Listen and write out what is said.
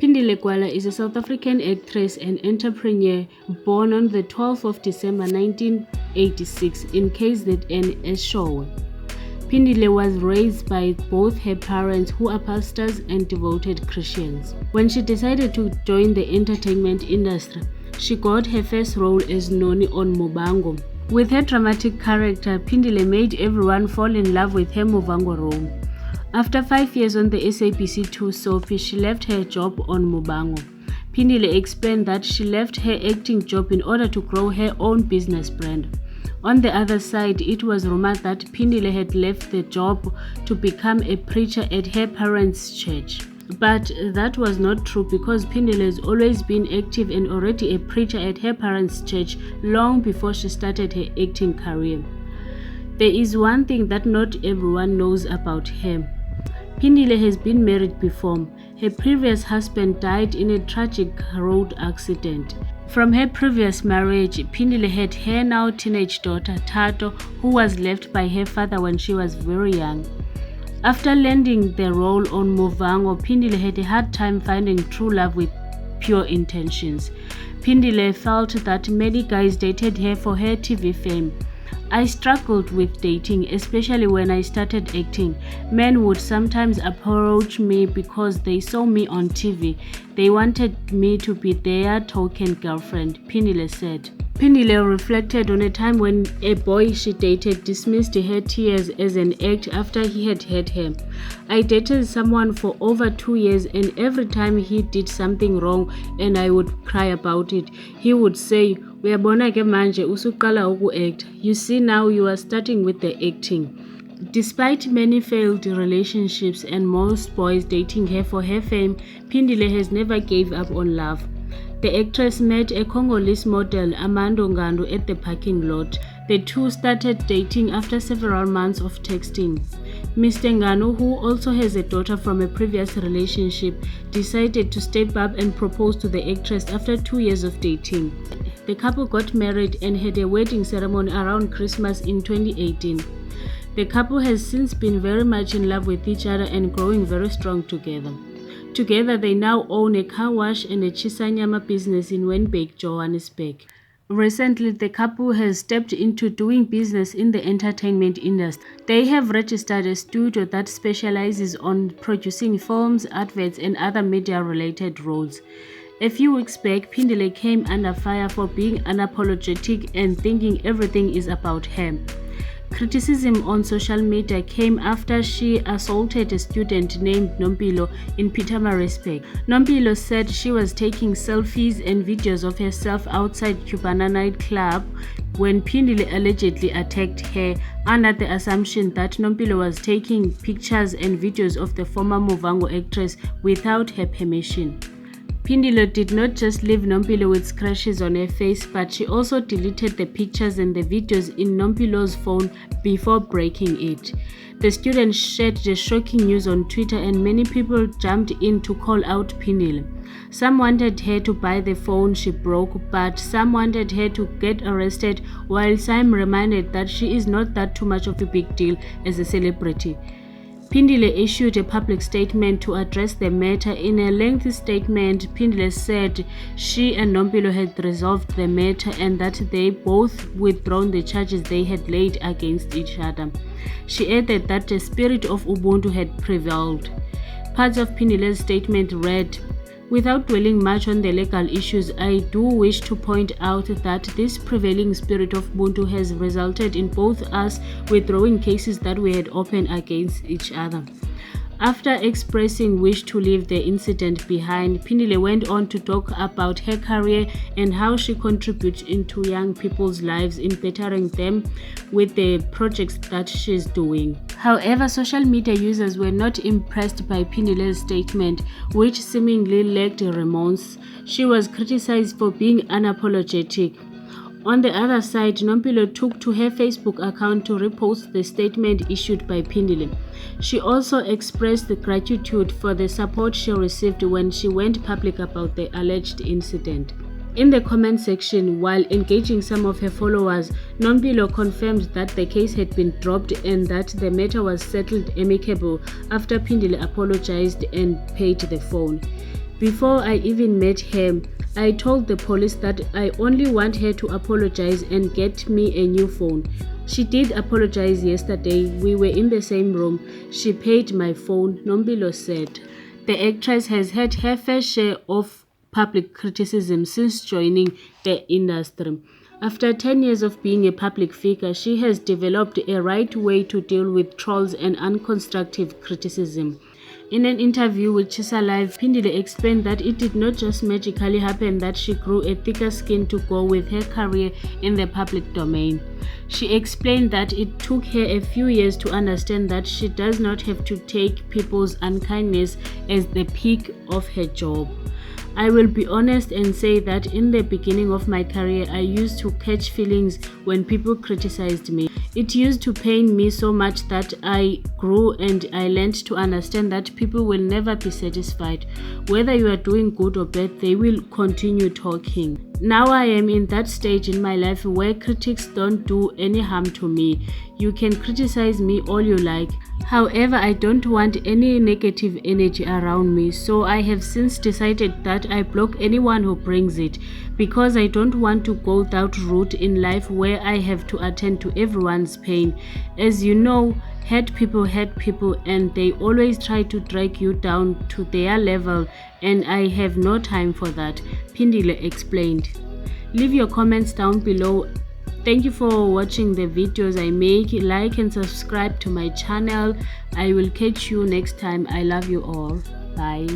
Phindile Gwala is a South African actress and entrepreneur born on the 12th of December 1986 in KZN, Eshowe. Phindile was raised by both her parents, who are pastors and devoted Christians. When she decided to join the entertainment industry, she got her first role as Noni on Muvhango. With her dramatic character, Phindile made everyone fall in love with her Muvhango role. After 5 years on the SABC2 soapie, she left her job on Muvhango. Phindile explained that she left her acting job in order to grow her own business brand. On the other side, it was rumored that Phindile had left the job to become a preacher at her parents' church. But that was not true, because Phindile has always been active and already a preacher at her parents' church long before she started her acting career. There is one thing that not everyone knows about her. Phindile has been married before. Her previous husband died in a tragic road accident. From her previous marriage, Phindile had her now teenage daughter, Thato, who was left by her father when she was very young. After landing the role on Muvhango, Phindile had a hard time finding true love with pure intentions. Phindile felt that many guys dated her for her TV fame. I struggled with dating, especially when I started acting. Men would sometimes approach me because they saw me on TV. They wanted me to be their token girlfriend, Phindile said. Phindile reflected on a time when a boy she dated dismissed her tears as an act after he had hurt her. I dated someone for over 2 years, and every time he did something wrong and I would cry about it, he would say, "Uyabona ke manje usuqala uku-act. You see, now you are starting with the acting." Despite many failed relationships and most boys dating her for her fame, Phindile has never gave up on love. The actress met a Congolese model, Amando Ngando, at the parking lot. The two started dating after several months of texting. Mr. Ngano, who also has a daughter from a previous relationship, decided to step up and propose to the actress after 2 years of dating. The couple got married and had a wedding ceremony around Christmas in 2018. The couple has since been very much in love with each other and growing very strong together. Together, they now own a car wash and a Chisanyama business in Wynberg, Johannesburg. Recently, the couple has stepped into doing business in the entertainment industry. They have registered a studio that specializes on producing films, adverts, and other media-related roles. A few weeks back, Phindile came under fire for being unapologetic and thinking everything is about her. Criticism on social media came after she assaulted a student named Nompilo in Pietermaritzburg. Nompilo said she was taking selfies and videos of herself outside Cubana nightclub when Phindile allegedly attacked her, under the assumption that Nompilo was taking pictures and videos of the former Muvhango actress without her permission. Phindile did not just leave Nompilo with scratches on her face, but she also deleted the pictures and the videos in Nompilo's phone before breaking it. The student shared the shocking news on Twitter, and many people jumped in to call out Phindile. Some wanted her to buy the phone she broke, but some wanted her to get arrested, while some reminded that she is not that too much of a big deal as a celebrity. Phindile issued a public statement to address the matter. In a lengthy statement, Phindile said she and Nompilo had resolved the matter and that they both withdrawn the charges they had laid against each other. She added that the spirit of Ubuntu had prevailed. Parts of Phindile's statement read, "Without dwelling much on the legal issues, I do wish to point out that this prevailing spirit of Ubuntu has resulted in both us withdrawing cases that we had opened against each other." After expressing wish to leave the incident behind, Phindile went on to talk about her career and how she contributes into young people's lives in bettering them with the projects that she's doing. However, social media users were not impressed by Phindile's statement, which seemingly lacked remorse. She was criticized for being unapologetic. On the other side, Nompilo took to her Facebook account to repost the statement issued by Phindile. She also expressed gratitude for the support she received when she went public about the alleged incident. In the comment section, while engaging some of her followers, Nompilo confirmed that the case had been dropped and that the matter was settled amicable after Phindile apologized and paid the phone. Before I even met her, I told the police that I only want her to apologize and get me a new phone. She did apologize yesterday. We were in the same room. She paid my phone," Nombilo said. The actress has had her fair share of public criticism since joining the industry. After 10 years of being a public figure, she has developed a right way to deal with trolls and unconstructive criticism. In an interview with Chisa Live, Pindile explained that it did not just magically happen that she grew a thicker skin to go with her career in the public domain. She explained that it took her a few years to understand that she does not have to take people's unkindness as the peak of her job. "I will be honest and say that in the beginning of my career, I used to catch feelings when people criticized me. It used to pain me so much that I grew and I learned to understand that people will never be satisfied. Whether you are doing good or bad, they will continue talking. Now I am in that stage in my life where critics don't do any harm to me. You can criticize me all you like. However, I don't want any negative energy around me, so I have since decided that I block anyone who brings it, because I don't want to go that route in life where I have to attend to everyone's pain. As you know, hurt people and they always try to drag you down to their level, and I have no time for that," Pindile explained. Leave your comments down below. Thank you for watching the videos I make. Like and subscribe to my channel. I will catch you next time. I love you all. Bye.